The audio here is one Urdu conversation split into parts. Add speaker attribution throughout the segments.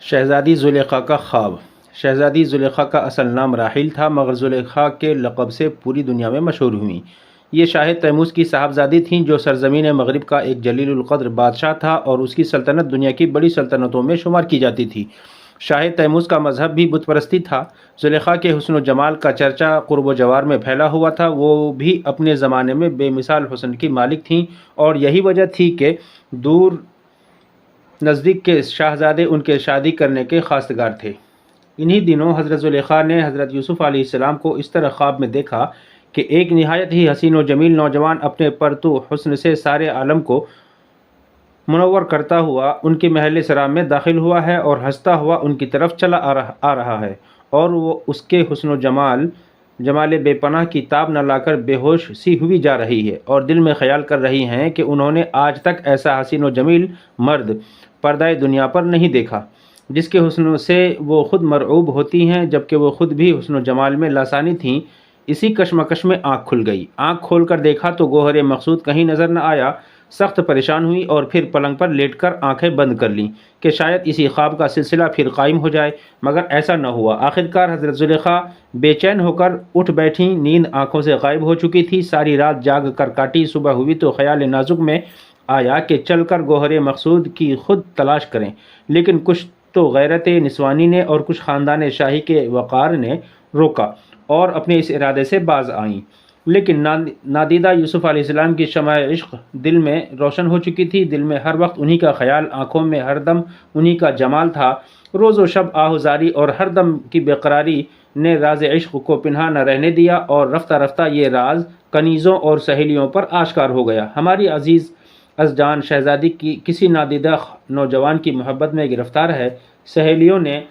Speaker 1: شہزادی زلیخا کا خواب۔ شہزادی زلیخا کا اصل نام راحیل تھا، مگر زلیخا کے لقب سے پوری دنیا میں مشہور ہوئیں۔ یہ شاہ تیموس کی صاحبزادی تھیں، جو سرزمین مغرب کا ایک جلیل القدر بادشاہ تھا، اور اس کی سلطنت دنیا کی بڑی سلطنتوں میں شمار کی جاتی تھی۔ شاہ تیموس کا مذہب بھی بت پرستی تھا۔ زلیخا کے حسن و جمال کا چرچا قرب و جوار میں پھیلا ہوا تھا۔ وہ بھی اپنے زمانے میں بے مثال حسن کی مالک تھیں، اور یہی وجہ تھی کہ دور نزدیک کے شاہزادے ان کے شادی کرنے کے خواستگار تھے۔ انہی دنوں حضرت زلیخا نے حضرت یوسف علیہ السلام کو اس طرح خواب میں دیکھا کہ ایک نہایت ہی حسین و جمیل نوجوان اپنے پرتو حسن سے سارے عالم کو منور کرتا ہوا ان کے محل سرا میں داخل ہوا ہے، اور ہنستا ہوا ان کی طرف چلا آ رہا ہے، اور وہ اس کے حسن و جمال بے پناہ کی تاب نہ لا کر بے ہوش سی ہوئی جا رہی ہے، اور دل میں خیال کر رہی ہیں کہ انہوں نے آج تک ایسا حسین و جمیل مرد پردہ دنیا پر نہیں دیکھا، جس کے حسن سے وہ خود مرعوب ہوتی ہیں، جبکہ وہ خود بھی حسن و جمال میں لاسانی تھیں۔ اسی کشمکش میں آنکھ کھل گئی۔ آنکھ کھول کر دیکھا تو گوہر مقصود کہیں نظر نہ آیا۔ سخت پریشان ہوئی، اور پھر پلنگ پر لیٹ کر آنکھیں بند کر لیں کہ شاید اسی خواب کا سلسلہ پھر قائم ہو جائے، مگر ایسا نہ ہوا۔ آخرکار حضرت زلیخا بے چین ہو کر اٹھ بیٹھیں۔ نیند آنکھوں سے غائب ہو چکی تھی۔ ساری رات جاگ کر کاٹی۔ صبح ہوئی تو خیال نازک میں آیا کہ چل کر گوہر مقصود کی خود تلاش کریں، لیکن کچھ تو غیرت نسوانی نے اور کچھ خاندان شاہی کے وقار نے روکا، اور اپنے اس ارادے سے باز آئیں۔ لیکن نادیدہ یوسف علیہ السلام کی شمع عشق دل میں روشن ہو چکی تھی۔ دل میں ہر وقت انہی کا خیال، آنکھوں میں ہر دم انہی کا جمال تھا۔ روز و شب آہوزاری اور ہر دم کی بے قراری نے راز عشق کو پنہا نہ رہنے دیا، اور رفتہ رفتہ یہ راز کنیزوں اور سہیلیوں پر آشکار ہو گیا۔ ہماری عزیز از جان شہزادی کی کسی نادیدہ نوجوان کی محبت میں گرفتار ہے۔ سہیلیوں نے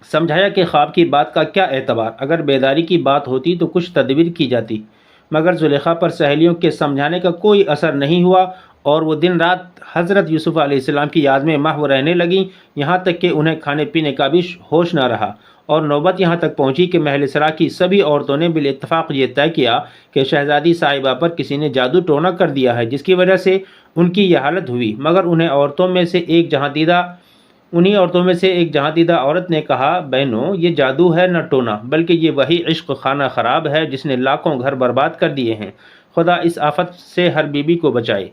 Speaker 1: سمجھایا کہ خواب کی بات کا کیا اعتبار، اگر بیداری کی بات ہوتی تو کچھ تدبیر کی جاتی، مگر زلیخا پر سہیلیوں کے سمجھانے کا کوئی اثر نہیں ہوا، اور وہ دن رات حضرت یوسف علیہ السلام کی یاد میں محو رہنے لگیں، یہاں تک کہ انہیں کھانے پینے کا بھی ہوش نہ رہا، اور نوبت یہاں تک پہنچی کہ محل سرا کی سبھی عورتوں نے بالاتفاق یہ طے کیا کہ شہزادی صاحبہ پر کسی نے جادو ٹونا کر دیا ہے، جس کی وجہ سے ان کی یہ حالت ہوئی۔ مگر انہی عورتوں میں سے ایک جہاں دیدہ عورت نے کہا، بہنوں، یہ جادو ہے نہ ٹونا، بلکہ یہ وہی عشق خانہ خراب ہے جس نے لاکھوں گھر برباد کر دیے ہیں۔ خدا اس آفت سے ہر بیوی کو بچائے۔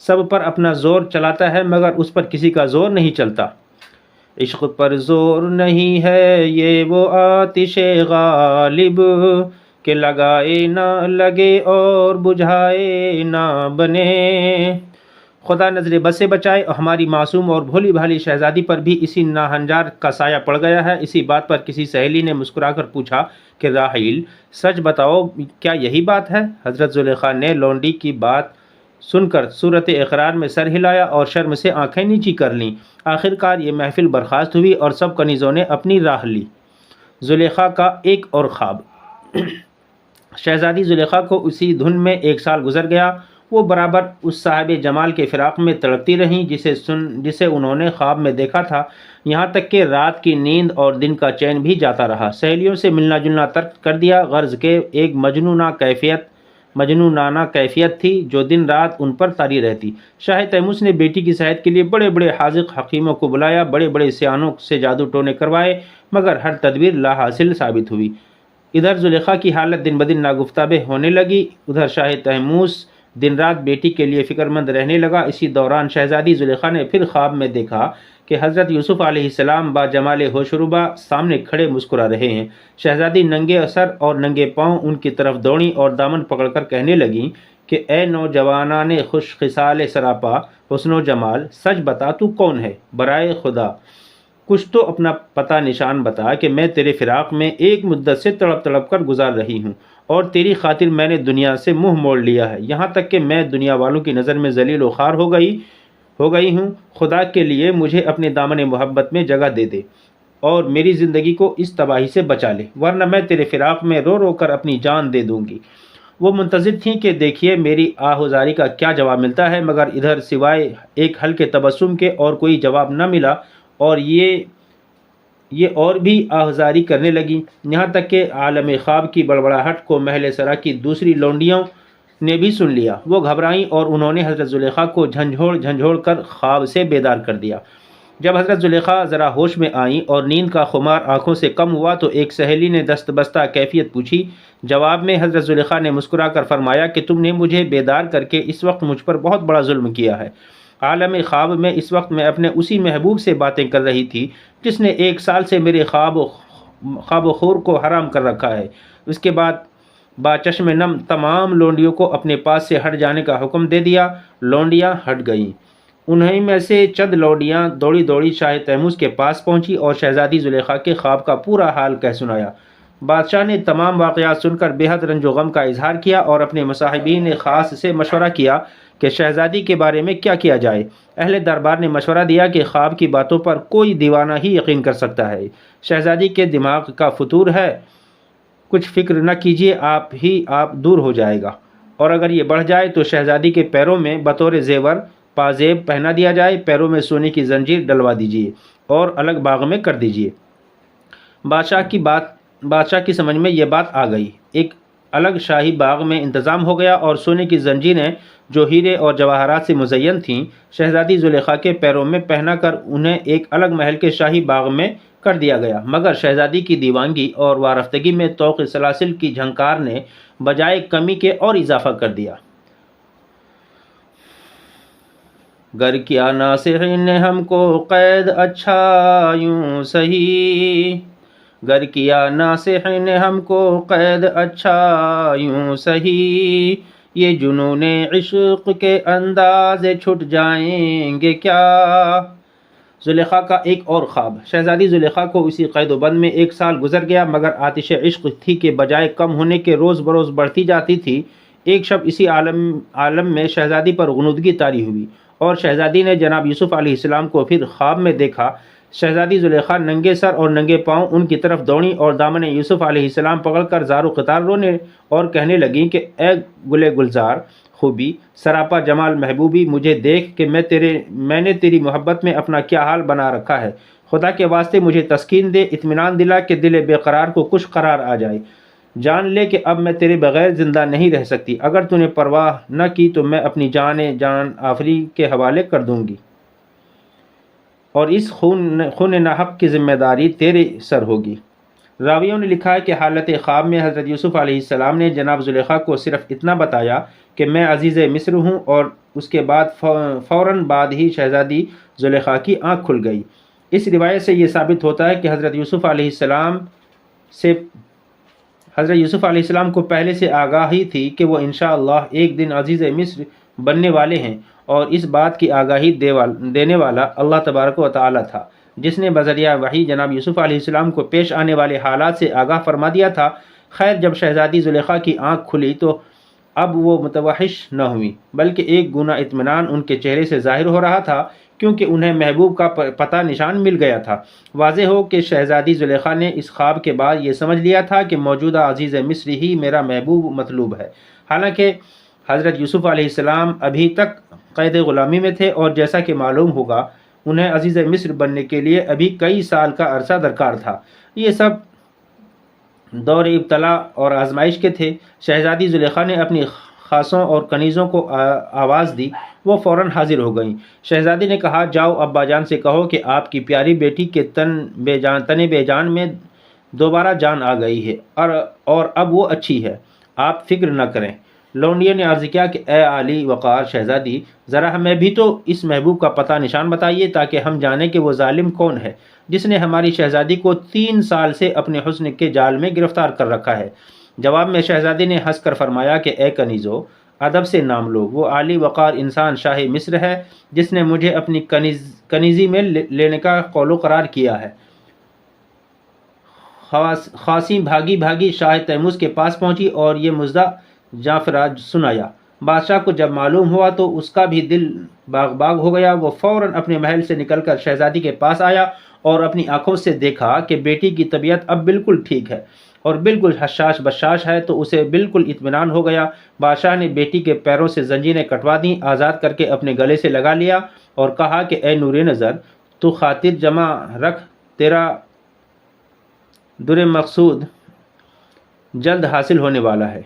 Speaker 1: سب پر اپنا زور چلاتا ہے، مگر اس پر کسی کا زور نہیں چلتا۔ عشق پر زور نہیں ہے یہ وہ آتش غالب، کہ لگائے نہ لگے اور بجھائے نہ بنے۔ خدا نظر بد سے بچائے، اور ہماری معصوم اور بھولی بھالی شہزادی پر بھی اسی ناہنجار کا سایہ پڑ گیا ہے۔ اسی بات پر کسی سہیلی نے مسکرا کر پوچھا کہ راحیل، سچ بتاؤ، کیا یہی بات ہے؟ حضرت زلیخا نے لونڈی کی بات سن کر صورت اقرار میں سر ہلایا اور شرم سے آنکھیں نیچی کر لیں۔ آخرکار یہ محفل برخاست ہوئی، اور سب کنیزوں نے اپنی راہ لی۔ زلیخا کا ایک اور خواب۔ شہزادی زلیخا کو اسی دھن میں 1 سال گزر گیا۔ وہ برابر اس صاحب جمال کے فراق میں تڑپتی رہیں جسے انہوں نے خواب میں دیکھا تھا، یہاں تک کہ رات کی نیند اور دن کا چین بھی جاتا رہا۔ سہیلیوں سے ملنا جلنا ترک کر دیا، غرض کہ ایک مجنونانہ کیفیت تھی جو دن رات ان پر طاری رہتی۔ شاہ تیموس نے بیٹی کی صحت کے لیے بڑے بڑے حاذق حکیموں کو بلایا، بڑے بڑے سیانوں سے جادو ٹونے کروائے، مگر ہر تدبیر لا حاصل ثابت ہوئی۔ ادھر زلیخا کی حالت دن بدن ناگفتہ ہونے لگی، ادھر شاہ تیموس دن رات بیٹی کے لیے فکر مند رہنے لگا۔ اسی دوران شہزادی زلیخا نے پھر خواب میں دیکھا کہ حضرت یوسف علیہ السلام با جمال ہوش ربا سامنے کھڑے مسکرا رہے ہیں۔ شہزادی ننگے سر اور ننگے پاؤں ان کی طرف دوڑیں اور دامن پکڑ کر کہنے لگیں کہ اے نوجوانان خوش خصال سراپا حسن و جمال، سچ بتا تو کون ہے؟ برائے خدا کچھ تو اپنا پتہ نشان بتا کہ میں تیرے فراق میں ایک مدت سے تڑپ تڑپ کر گزار رہی ہوں، اور تیری خاطر میں نے دنیا سے منہ موڑ لیا ہے، یہاں تک کہ میں دنیا والوں کی نظر میں ذلیل و خوار ہو گئی ہوں۔ خدا کے لیے مجھے اپنے دامن محبت میں جگہ دے دے، اور میری زندگی کو اس تباہی سے بچا لے، ورنہ میں تیرے فراق میں رو رو کر اپنی جان دے دوں گی۔ وہ منتظر تھیں کہ دیکھیے میری آہوزاری کا کیا جواب ملتا ہے، مگر ادھر سوائے ایک ہلکے تبسم کے اور کوئی جواب نہ ملا، اور یہ اور بھی آہذاری کرنے لگی، یہاں تک کہ عالم خواب کی بڑبڑاہٹ کو محل سرا کی دوسری لونڈیوں نے بھی سن لیا۔ وہ گھبرائیں، اور انہوں نے حضرت زلیخا کو جھنجھوڑ کر خواب سے بیدار کر دیا۔ جب حضرت زلیخا ذرا ہوش میں آئیں اور نیند کا خمار آنکھوں سے کم ہوا تو ایک سہیلی نے دست بستہ کیفیت پوچھی۔ جواب میں حضرت زلیخا نے مسکرا کر فرمایا کہ تم نے مجھے بیدار کر کے اس وقت مجھ پر بہت بڑا ظلم کیا ہے۔ عالم خواب میں اس وقت میں اپنے اسی محبوب سے باتیں کر رہی تھی جس نے 1 سال سے میرے خواب و خور کو حرام کر رکھا ہے۔ اس کے بعد چشم نم تمام لونڈیوں کو اپنے پاس سے ہٹ جانے کا حکم دے دیا۔ لونڈیاں ہٹ گئیں۔ انہیں میں سے چند لونڈیاں دوڑی دوڑی شاہ تیموس کے پاس پہنچی اور شہزادی زلیخا کے خواب کا پورا حال کہہ سنایا۔ بادشاہ نے تمام واقعات سن کر بے حد رنج و غم کا اظہار کیا اور اپنے مصاحبین خاص سے مشورہ کیا کہ شہزادی کے بارے میں کیا کیا جائے۔ اہل دربار نے مشورہ دیا کہ خواب کی باتوں پر کوئی دیوانہ ہی یقین کر سکتا ہے۔ شہزادی کے دماغ کا فطور ہے، کچھ فکر نہ کیجیے، آپ دور ہو جائے گا، اور اگر یہ بڑھ جائے تو شہزادی کے پیروں میں بطور زیور پازیب پہنا دیا جائے، پیروں میں سونے کی زنجیر ڈلوا دیجیے اور الگ باغ میں کر دیجیے۔ بادشاہ کی سمجھ میں یہ بات آ گئی۔ ایک الگ شاہی باغ میں انتظام ہو گیا اور سونے کی زنجیریں جو ہیرے اور جواہرات سے مزین تھیں شہزادی زلیخا کے پیروں میں پہنا کر انہیں ایک الگ محل کے شاہی باغ میں کر دیا گیا، مگر شہزادی کی دیوانگی اور وارفتگی میں طوق سلاسل کی جھنکار نے بجائے کمی کے اور اضافہ کر دیا۔ گر کیا ناصحین نے ہم کو قید اچھا یوں سہی، گر کیا ناصحین نے ہم کو قید اچھا یوں سہی، یہ جنون عشق کے اندازے چھٹ جائیں گے کیا۔ زلیخا کا ایک اور خواب۔ شہزادی زلیخا کو اسی قید و بند میں 1 سال گزر گیا، مگر آتش عشق تھی کہ بجائے کم ہونے کے روز بروز بڑھتی جاتی تھی۔ ایک شب اسی عالم میں شہزادی پر غنودگی طاری ہوئی اور شہزادی نے جناب یوسف علیہ السلام کو پھر خواب میں دیکھا۔ شہزادی زلیخا ننگے سر اور ننگے پاؤں ان کی طرف دوڑیں اور دامن یوسف علیہ السلام پکڑ کر زار و قطار رونے اور کہنے لگیں کہ اے گلے گلزار خوبی، سراپا جمال محبوبی، مجھے دیکھ کہ میں نے تیری محبت میں اپنا کیا حال بنا رکھا ہے۔ خدا کے واسطے مجھے تسکین دے، اطمینان دلا کہ دل بے قرار کو کچھ قرار آ جائے۔ جان لے کہ اب میں تیرے بغیر زندہ نہیں رہ سکتی۔ اگر تو نے پرواہ نہ کی تو میں اپنی جان آفری کے حوالے کر دوں گی اور اس خون ناحق کی ذمہ داری تیرے سر ہوگی۔ راویوں نے لکھا ہے کہ حالت خواب میں حضرت یوسف علیہ السلام نے جناب زلیخا کو صرف اتنا بتایا کہ میں عزیز مصر ہوں، اور اس کے بعد فوراً بعد ہی شہزادی زلیخا کی آنکھ کھل گئی۔ اس روایت سے یہ ثابت ہوتا ہے کہ حضرت یوسف علیہ السلام کو پہلے سے آگاہی تھی کہ وہ انشاءاللہ ایک دن عزیز مصر بننے والے ہیں، اور اس بات کی آگاہی دینے والا اللہ تبارک و تعالی تھا جس نے بذریعہ وحی جناب یوسف علیہ السلام کو پیش آنے والے حالات سے آگاہ فرما دیا تھا۔ خیر، جب شہزادی زلیخا کی آنکھ کھلی تو اب وہ متوحش نہ ہوئی، بلکہ ایک گنا اطمینان ان کے چہرے سے ظاہر ہو رہا تھا، کیونکہ انہیں محبوب کا پتہ نشان مل گیا تھا۔ واضح ہو کہ شہزادی زلیخا نے اس خواب کے بعد یہ سمجھ لیا تھا کہ موجودہ عزیز مصر ہی میرا محبوب مطلوب ہے۔ حالانکہ حضرت یوسف علیہ السلام ابھی تک قید غلامی میں تھے، اور جیسا کہ معلوم ہوگا انہیں عزیز مصر بننے کے لیے ابھی کئی سال کا عرصہ درکار تھا۔ یہ سب دور ابتلا اور آزمائش کے تھے۔ شہزادی زلیخا نے اپنی خاصوں اور کنیزوں کو آواز دی، وہ فوراً حاضر ہو گئیں۔ شہزادی نے کہا، جاؤ ابا جان سے کہو کہ آپ کی پیاری بیٹی کے تن بے جان میں دوبارہ جان آ گئی ہے اور اب وہ اچھی ہے، آپ فکر نہ کریں۔ لونڈیے نے عرض کیا کہ اے عالی وقار شہزادی، ذرا ہمیں بھی تو اس محبوب کا پتہ نشان بتائیے تاکہ ہم جانیں کہ وہ ظالم کون ہے جس نے ہماری شہزادی کو 3 سال سے اپنے حسن کے جال میں گرفتار کر رکھا ہے۔ جواب میں شہزادی نے ہنس کر فرمایا کہ اے کنیزو، ادب سے نام لو، وہ عالی وقار انسان شاہ مصر ہے جس نے مجھے اپنی کنیزی میں لینے کا قول و قرار کیا ہے۔ خاصی بھاگی شاہ تیموس کے پاس پہنچی اور یہ مزدہ جعفراج سنایا۔ بادشاہ کو جب معلوم ہوا تو اس کا بھی دل باغ ہو گیا۔ وہ فوراً اپنے محل سے نکل کر شہزادی کے پاس آیا اور اپنی آنکھوں سے دیکھا کہ بیٹی کی طبیعت اب بالکل ٹھیک ہے اور بالکل حشاش بشاش ہے، تو اسے بالکل اطمینان ہو گیا۔ بادشاہ نے بیٹی کے پیروں سے زنجیریں کٹوا دیں، آزاد کر کے اپنے گلے سے لگا لیا اور کہا کہ اے نور نظر، تو خاطر جمع رکھ، تیرا در مقصود جلد حاصل ہونے والا ہے۔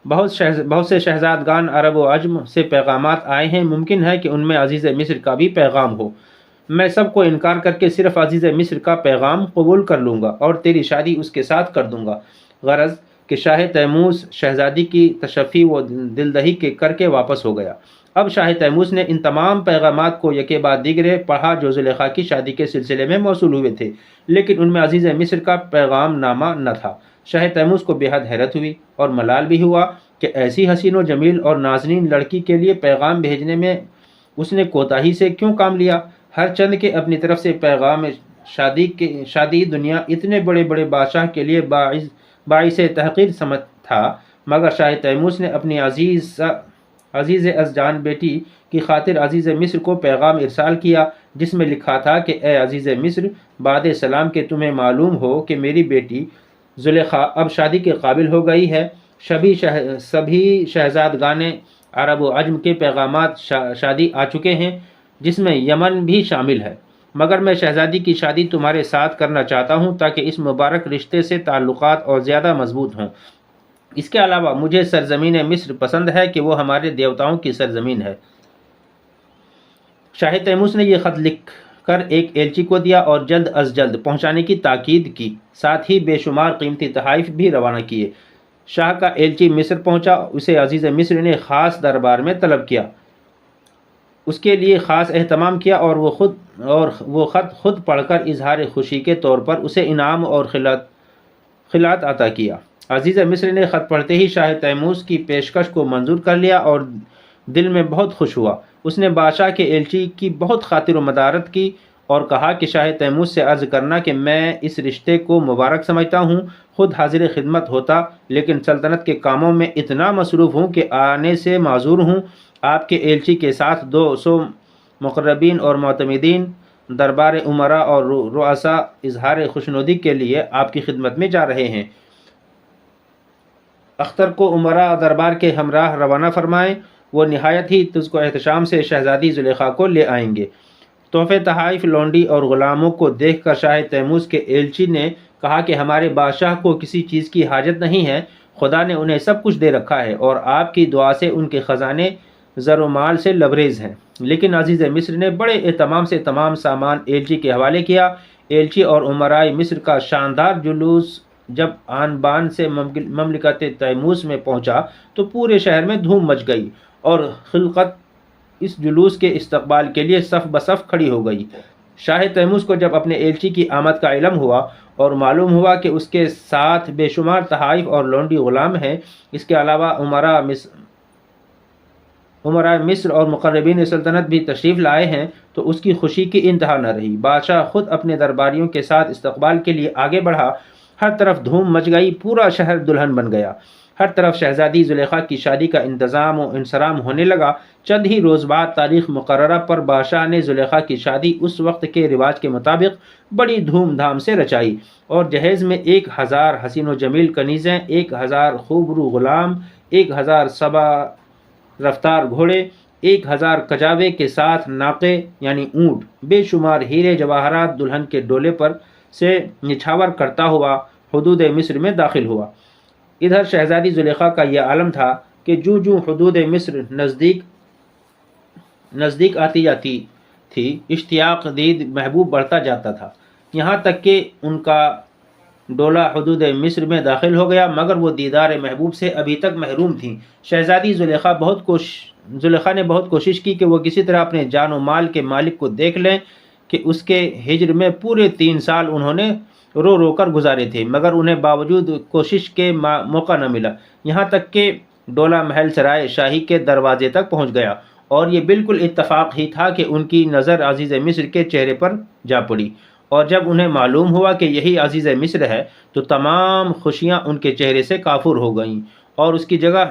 Speaker 1: بہت سے شہزادگان عرب و عجم سے پیغامات آئے ہیں، ممکن ہے کہ ان میں عزیز مصر کا بھی پیغام ہو۔ میں سب کو انکار کر کے صرف عزیز مصر کا پیغام قبول کر لوں گا اور تیری شادی اس کے ساتھ کر دوں گا۔ غرض کہ شاہ تیموس شہزادی کی تشفی و دلدہی کے کر کے واپس ہو گیا۔ اب شاہ تیموس نے ان تمام پیغامات کو یکے بعد دیگرے پڑھا جو زلیخا کی شادی کے سلسلے میں موصول ہوئے تھے، لیکن ان میں عزیز مصر کا پیغام نامہ نہ تھا۔ شاہ تیموس کو بے حد حیرت ہوئی اور ملال بھی ہوا کہ ایسی حسین و جمیل اور نازنین لڑکی کے لیے پیغام بھیجنے میں اس نے کوتاہی سے کیوں کام لیا۔ ہر چند کے اپنی طرف سے پیغام شادی دنیا اتنے بڑے بڑے بادشاہ کے لیے باعث تحقیر سمجھ تھا، مگر شاہ تیموس نے اپنی عزیز از جان بیٹی کی خاطر عزیز مصر کو پیغام ارسال کیا، جس میں لکھا تھا کہ اے عزیز مصر، بعد سلام کہ تمہیں معلوم ہو کہ میری بیٹی زلیخا اب شادی کے قابل ہو گئی ہے۔ سبھی شہزادگان عرب و عجم کے پیغامات شادی آ چکے ہیں، جس میں یمن بھی شامل ہے، مگر میں شہزادی کی شادی تمہارے ساتھ کرنا چاہتا ہوں تاکہ اس مبارک رشتے سے تعلقات اور زیادہ مضبوط ہوں۔ اس کے علاوہ مجھے سرزمین مصر پسند ہے کہ وہ ہمارے دیوتاؤں کی سرزمین ہے۔ شاہ تیموس نے یہ خط لکھ کر ایک ایلچی کو دیا اور جلد از جلد پہنچانے کی تاکید کی، ساتھ ہی بے شمار قیمتی تحائف بھی روانہ کیے۔ شاہ کا ایلچی مصر پہنچا، اسے عزیز مصر نے خاص دربار میں طلب کیا، اس کے لیے خاص اہتمام کیا اور وہ خط خود پڑھ کر اظہار خوشی کے طور پر اسے انعام اور خلعت عطا کیا۔ عزیز مصر نے خط پڑھتے ہی شاہ تیموس کی پیشکش کو منظور کر لیا اور دل میں بہت خوش ہوا۔ اس نے بادشاہ کے ایلچی کی بہت خاطر و مدارت کی اور کہا کہ شاہ تیموس سے عرض کرنا کہ میں اس رشتے کو مبارک سمجھتا ہوں، خود حاضر خدمت ہوتا لیکن سلطنت کے کاموں میں اتنا مصروف ہوں کہ آنے سے معذور ہوں۔ آپ کے ایلچی کے ساتھ 200 مقربین اور معتمدین دربار امراء اور رؤساء اظہار خوشنودی کے لیے آپ کی خدمت میں جا رہے ہیں۔ اختر کو امراء دربار کے ہمراہ روانہ فرمائیں، وہ نہایت ہی تجھ و احتشام سے شہزادی زلیخا کو لے آئیں گے۔ تحفے تحائف لونڈی اور غلاموں کو دیکھ کر شاہ تیموس کے ایلچی نے کہا کہ ہمارے بادشاہ کو کسی چیز کی حاجت نہیں ہے، خدا نے انہیں سب کچھ دے رکھا ہے اور آپ کی دعا سے ان کے خزانے زر و مال سے لبریز ہیں۔ لیکن عزیز مصر نے بڑے اہتمام سے تمام سامان ایلچی کے حوالے کیا۔ ایلچی اور امراء مصر کا شاندار جلوس جب آن بان سے مملکت تیموس میں پہنچا تو پورے شہر میں دھوم مچ گئی اور خلقت اس جلوس کے استقبال کے لیے صف بصف کھڑی ہو گئی۔ شاہ تیموس کو جب اپنے ایلچی کی آمد کا علم ہوا اور معلوم ہوا کہ اس کے ساتھ بے شمار تحائف اور لونڈی غلام ہیں، اس کے علاوہ امراء مصر اور مقربین سلطنت بھی تشریف لائے ہیں، تو اس کی خوشی کی انتہا نہ رہی۔ بادشاہ خود اپنے درباریوں کے ساتھ استقبال کے لیے آگے بڑھا، ہر طرف دھوم مچ گئی، پورا شہر دلہن بن گیا، ہر طرف شہزادی زلیخا کی شادی کا انتظام و انصرام ہونے لگا۔ چند ہی روز بعد تاریخ مقررہ پر بادشاہ نے زلیخا کی شادی اس وقت کے رواج کے مطابق بڑی دھوم دھام سے رچائی اور جہیز میں 1000 حسین و جمیل کنیزیں، 1000 خوبرو غلام، 1000 سبا رفتار گھوڑے، 1000 کجاوے کے ساتھ ناقے یعنی اونٹ، بے شمار ہیرے جواہرات دلہن کے ڈولے پر سے نچھاور کرتا ہوا حدود مصر میں داخل ہوا۔ ادھر شہزادی زلیخا کا یہ عالم تھا کہ جو حدود مصر نزدیک آتی جاتی تھی، اشتیاق دید محبوب بڑھتا جاتا تھا، یہاں تک کہ ان کا ڈولہ حدود مصر میں داخل ہو گیا، مگر وہ دیدار محبوب سے ابھی تک محروم تھیں۔ شہزادی زلیخا نے بہت کوشش کی کہ وہ کسی طرح اپنے جان و مال کے مالک کو دیکھ لیں کہ اس کے ہجر میں پورے 3 سال انہوں نے رو رو کر گزارے تھے، مگر انہیں باوجود کوشش کے موقع نہ ملا، یہاں تک کہ ڈولہ محل سرائے شاہی کے دروازے تک پہنچ گیا اور یہ بالکل اتفاق ہی تھا کہ ان کی نظر عزیز مصر کے چہرے پر جا پڑی، اور جب انہیں معلوم ہوا کہ یہی عزیز مصر ہے تو تمام خوشیاں ان کے چہرے سے کافور ہو گئیں اور اس کی جگہ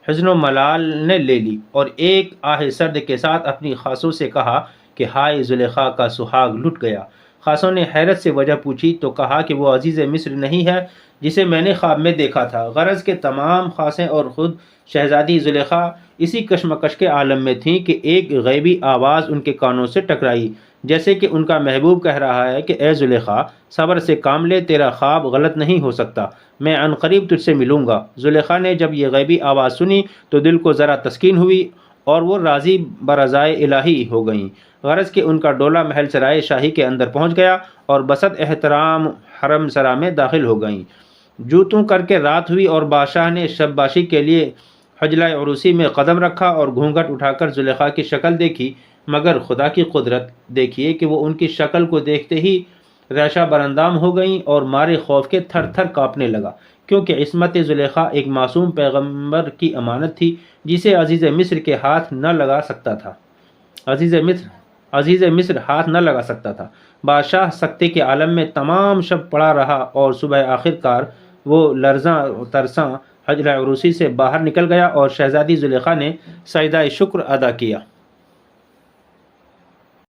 Speaker 1: حزن و ملال نے لے لی، اور ایک آہ سرد کے ساتھ اپنی خاصوں سے کہا کہ ہائے زلیخا کا سہاگ لٹ گیا۔ خاصوں نے حیرت سے وجہ پوچھی تو کہا کہ وہ عزیز مصر نہیں ہے جسے میں نے خواب میں دیکھا تھا۔ غرض کے تمام خاصیں اور خود شہزادی زلیخا اسی کشمکش کے عالم میں تھیں کہ ایک غیبی آواز ان کے کانوں سے ٹکرائی، جیسے کہ ان کا محبوب کہہ رہا ہے کہ اے زلیخا، صبر سے کام لے، تیرا خواب غلط نہیں ہو سکتا، میں عنقریب تجھ سے ملوں گا۔ زلیخا نے جب یہ غیبی آواز سنی تو دل کو ذرا تسکین ہوئی اور وہ راضی برضائے الہی ہو گئیں، غرض کہ ان کا ڈولہ محل سرائے شاہی کے اندر پہنچ گیا اور بسط احترام حرم سرا میں داخل ہو گئیں۔ جوں توں کر کے رات ہوئی اور بادشاہ نے شب باشی کے لیے حجلہ عروسی میں قدم رکھا اور گھونگھٹ اٹھا کر زلیخا کی شکل دیکھی، مگر خدا کی قدرت دیکھیے کہ وہ ان کی شکل کو دیکھتے ہی ریشہ براندام ہو گئیں اور مارے خوف کے تھر تھر کانپنے لگا، کیونکہ عصمت زلیخا ایک معصوم پیغمبر کی امانت تھی جسے عزیز مصر کے ہاتھ نہ لگا سکتا تھا۔ عزیز مصر ہاتھ نہ لگا سکتا تھا۔ بادشاہ سکتے کے عالم میں تمام شب پڑا رہا اور صبح آخر کار وہ لرزاں ترساں حجلہ عروسی سے باہر نکل گیا اور شہزادی زلیخا نے سجدہ شکر ادا کیا۔